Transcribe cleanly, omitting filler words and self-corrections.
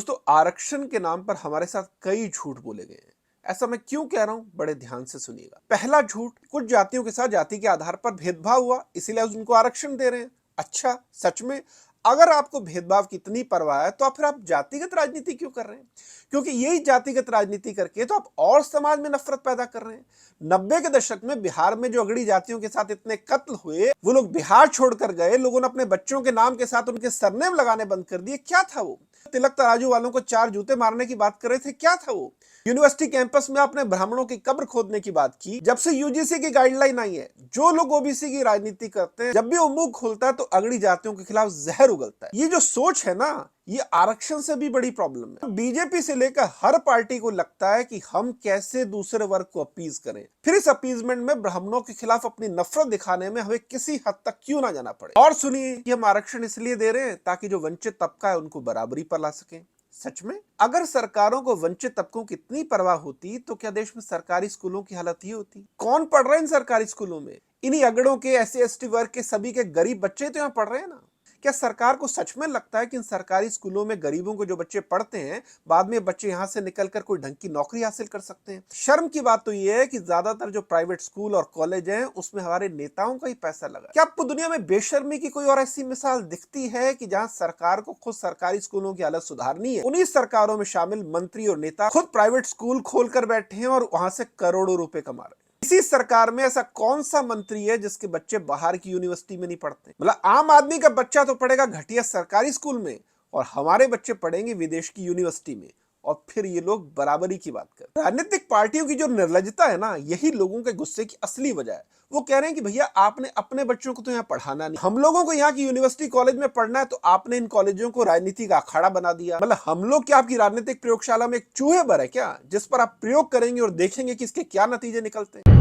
दोस्तों, आरक्षण के नाम पर हमारे साथ कई झूठ बोले गए हैं। ऐसा मैं क्यों कह रहा हूं, बड़े ध्यान से सुनिएगा। पहला झूठ, कुछ जातियों के साथ जाति के आधार पर भेदभाव हुआ, इसीलिए उनको आरक्षण दे रहे हैं। अच्छा, सच में? अगर आपको भेदभाव की इतनी परवाह है तो फिर आप जातिगत राजनीति क्यों कर रहे हैं? क्योंकि यही जातिगत राजनीति करके तो आप और समाज में नफरत पैदा कर रहे हैं। 90 के दशक में बिहार में जो अगड़ी जातियों के साथ इतने कत्ल हुए, वो लोग बिहार छोड़कर गए, लोगों ने अपने बच्चों के नाम के साथ उनके सरनेम लगाने बंद कर दिए। क्या था वो? तिलक तराजू वालों को 4 जूते मारने की बात कर रहे थे, क्या था वो? यूनिवर्सिटी कैंपस में आपने ब्राह्मणों की कब्र खोदने की बात की। जब से यूजीसी की गाइडलाइन आई है, जो लोग ओबीसी की राजनीति करते हैं, जब भी वो मुंह खोलता है तो अगड़ी जातियों के खिलाफ जहर उगलता है। ये जो सोच है ना, ये आरक्षण से भी बड़ी प्रॉब्लम है। बीजेपी से लेकर हर पार्टी को लगता है कि हम कैसे दूसरे वर्ग को अपीज करें, फिर इस अपीजमेंट में ब्राह्मणों के खिलाफ अपनी नफरत दिखाने में हमें किसी हद तक क्यों ना जाना पड़े। और सुनिए कि हम आरक्षण इसलिए दे रहे हैं ताकि जो वंचित तबका है उनको बराबरी पर ला सकें। सच में? अगर सरकारों को वंचित तबकों की इतनी परवाह होती तो क्या देश में सरकारी स्कूलों की हालत ये होती? कौन पढ़ रहे हैं इन सरकारी स्कूलों में? इन्हीं अगड़ों के, एससी एसटी वर्ग के, सभी के गरीब बच्चे तो यहाँ पढ़ रहे हैं ना। क्या सरकार को सच में लगता है कि इन सरकारी स्कूलों में गरीबों को जो बच्चे पढ़ते हैं, बाद में बच्चे यहां से निकलकर कोई ढंग की नौकरी हासिल कर सकते हैं? शर्म की बात तो यह है कि ज्यादातर जो प्राइवेट स्कूल और कॉलेज हैं, उसमें हमारे नेताओं का ही पैसा लगा। क्या आपको दुनिया में बेशर्मी की कोई और ऐसी मिसाल दिखती है कि जहां सरकार को खुद सरकारी स्कूलों की हालत सुधारनी है, उन्हीं सरकारों में शामिल मंत्री और नेता खुद प्राइवेट स्कूल खोलकर बैठे हैं और वहां से करोड़ों रुपए कमा रहे हैं? इसी सरकार में ऐसा कौन सा मंत्री है जिसके बच्चे बाहर की यूनिवर्सिटी में नहीं पढ़ते? मतलब आम आदमी का बच्चा तो पढ़ेगा घटिया सरकारी स्कूल में और हमारे बच्चे पढ़ेंगे विदेश की यूनिवर्सिटी में, और फिर ये लोग बराबरी की बात कर। राजनीतिक पार्टियों की जो निर्लज्जता है ना, यही लोगों के गुस्से की असली वजह है। वो कह रहे हैं कि भैया आपने अपने बच्चों को तो यहाँ पढ़ाना नहीं, हम लोगों को यहाँ की यूनिवर्सिटी कॉलेज में पढ़ना है, तो आपने इन कॉलेजों को राजनीति का अखाड़ा बना दिया। मतलब हम लोग क्या आपकी राजनीतिक प्रयोगशाला में एक चूहे भर है क्या, जिस पर आप प्रयोग करेंगे और देखेंगे कि इसके क्या नतीजे निकलते हैं?